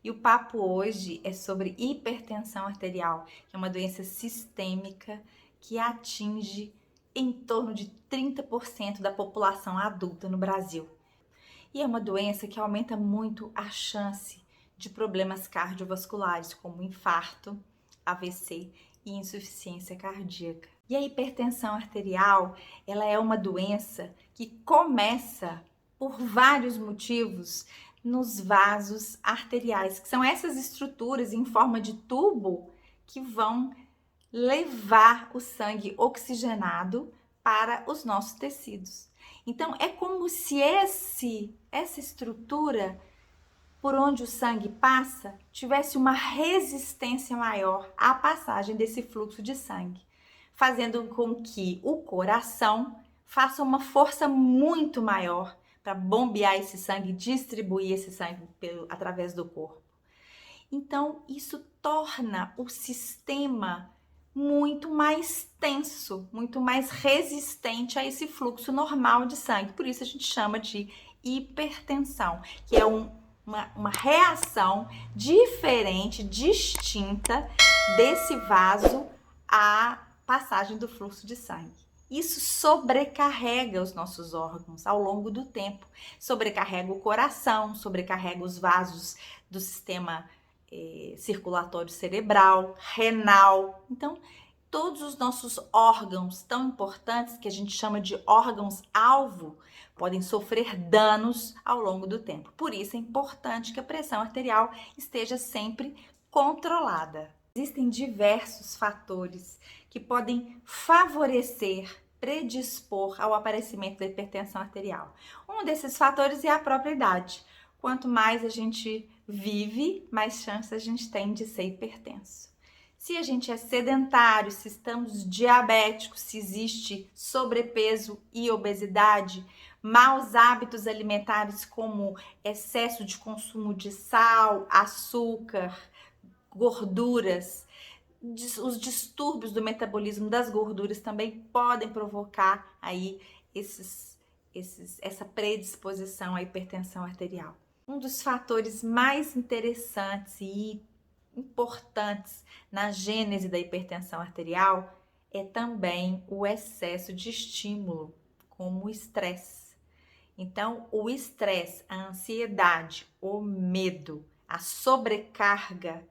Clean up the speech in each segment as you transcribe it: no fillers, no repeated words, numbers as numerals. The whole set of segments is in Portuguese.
E o papo hoje é sobre hipertensão arterial, que é uma doença sistêmica que atinge em torno de 30% da população adulta no Brasil. E é uma doença que aumenta muito a chance de problemas cardiovasculares, como infarto, AVC e insuficiência cardíaca. E a hipertensão arterial, ela é uma doença que começa por vários motivos nos vasos arteriais, que são essas estruturas em forma de tubo que vão levar o sangue oxigenado para os nossos tecidos. Então é como se essa estrutura por onde o sangue passa tivesse uma resistência maior à passagem desse fluxo de sangue, fazendo com que o coração faça uma força muito maior para bombear esse sangue, distribuir esse sangue através do corpo. Então, isso torna o sistema muito mais tenso, muito mais resistente a esse fluxo normal de sangue. Por isso a gente chama de hipertensão, que é uma reação diferente, distinta desse vaso à passagem do fluxo de sangue. Isso sobrecarrega os nossos órgãos ao longo do tempo, sobrecarrega o coração, sobrecarrega os vasos do sistema circulatório cerebral, renal. Então, todos os nossos órgãos tão importantes, que a gente chama de órgãos-alvo, podem sofrer danos ao longo do tempo. Por isso é importante que a pressão arterial esteja sempre controlada. Existem diversos fatores que podem favorecer, predispor ao aparecimento da hipertensão arterial. Um desses fatores é a própria idade. Quanto mais a gente vive, mais chance a gente tem de ser hipertenso. Se a gente é sedentário, se estamos diabéticos, se existe sobrepeso e obesidade, maus hábitos alimentares como excesso de consumo de sal, açúcar, gorduras, os distúrbios do metabolismo das gorduras também podem provocar aí essa predisposição à hipertensão arterial. Um dos fatores mais interessantes e importantes na gênese da hipertensão arterial é também o excesso de estímulo, como o estresse. Então, o estresse, a ansiedade, o medo, a sobrecarga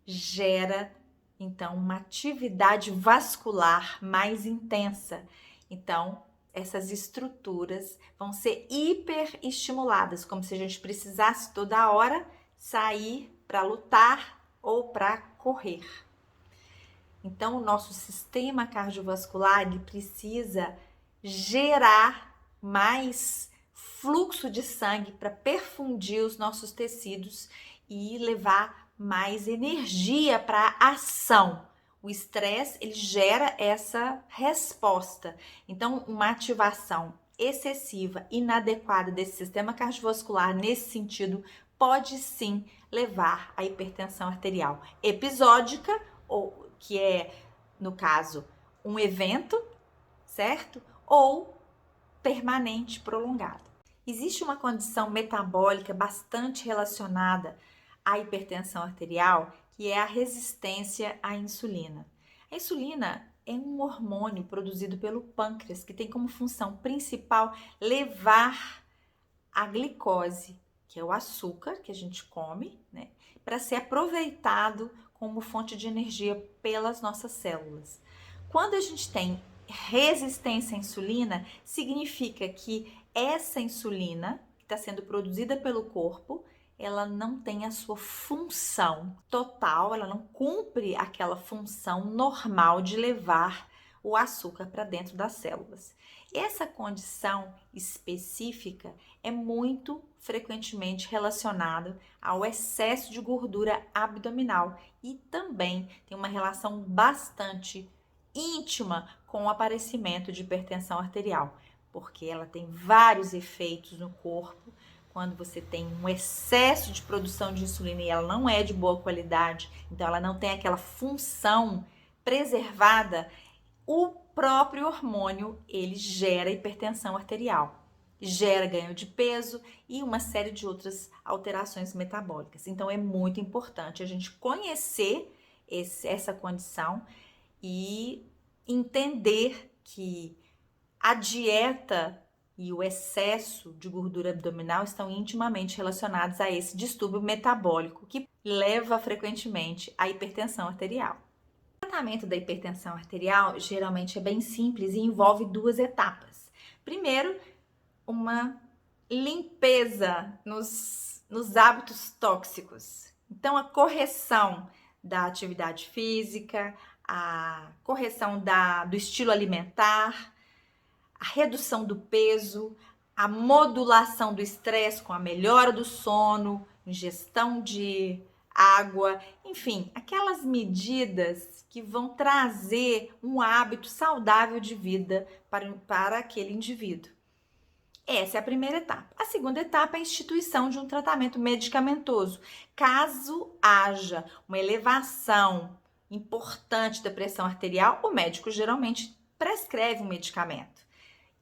gera então uma atividade vascular mais intensa. Então, essas estruturas vão ser hiperestimuladas, como se a gente precisasse toda hora sair para lutar ou para correr. Então, o nosso sistema cardiovascular ele precisa gerar mais fluxo de sangue para perfundir os nossos tecidos e levar mais energia para a ação. O estresse, ele gera essa resposta. Então, uma ativação excessiva, inadequada desse sistema cardiovascular nesse sentido pode sim levar à hipertensão arterial episódica, ou que é, no caso, um evento, certo? Ou permanente, prolongado. Existe uma condição metabólica bastante relacionada à hipertensão arterial, que é a resistência à insulina. A insulina é um hormônio produzido pelo pâncreas que tem como função principal levar a glicose, que é o açúcar que a gente come, né, para ser aproveitado como fonte de energia pelas nossas células. Quando a gente tem resistência à insulina, significa que essa insulina que está sendo produzida pelo corpo, ela não tem a sua função total, ela não cumpre aquela função normal de levar o açúcar para dentro das células. Essa condição específica é muito frequentemente relacionada ao excesso de gordura abdominal e também tem uma relação bastante íntima com o aparecimento de hipertensão arterial, porque ela tem vários efeitos no corpo. Quando você tem um excesso de produção de insulina e ela não é de boa qualidade, então ela não tem aquela função preservada, o próprio hormônio ele gera hipertensão arterial. gera ganho de peso e uma série de outras alterações metabólicas. Então é muito importante a gente conhecer essa condição e entender que a dieta e o excesso de gordura abdominal estão intimamente relacionados a esse distúrbio metabólico que leva frequentemente à hipertensão arterial. O tratamento da hipertensão arterial geralmente é bem simples e envolve duas etapas. Primeiro, uma limpeza nos hábitos tóxicos. Então, a correção da atividade física, a correção do estilo alimentar, a redução do peso, a modulação do estresse com a melhora do sono, ingestão de água, enfim, aquelas medidas que vão trazer um hábito saudável de vida para aquele indivíduo. Essa é a primeira etapa. A segunda etapa é a instituição de um tratamento medicamentoso. Caso haja uma elevação importante da pressão arterial, o médico geralmente prescreve um medicamento.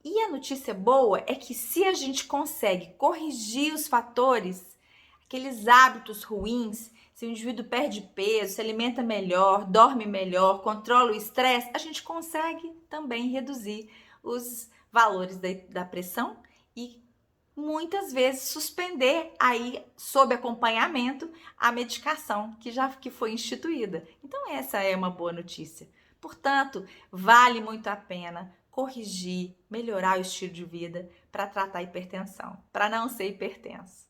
E a notícia boa é que se a gente consegue corrigir os fatores, aqueles hábitos ruins, se o indivíduo perde peso, se alimenta melhor, dorme melhor, controla o estresse, a gente consegue também reduzir os valores da pressão e muitas vezes suspender aí sob acompanhamento a medicação que foi instituída. Então essa é uma boa notícia. Portanto, vale muito a pena corrigir, melhorar o estilo de vida para tratar a hipertensão, para não ser hipertenso.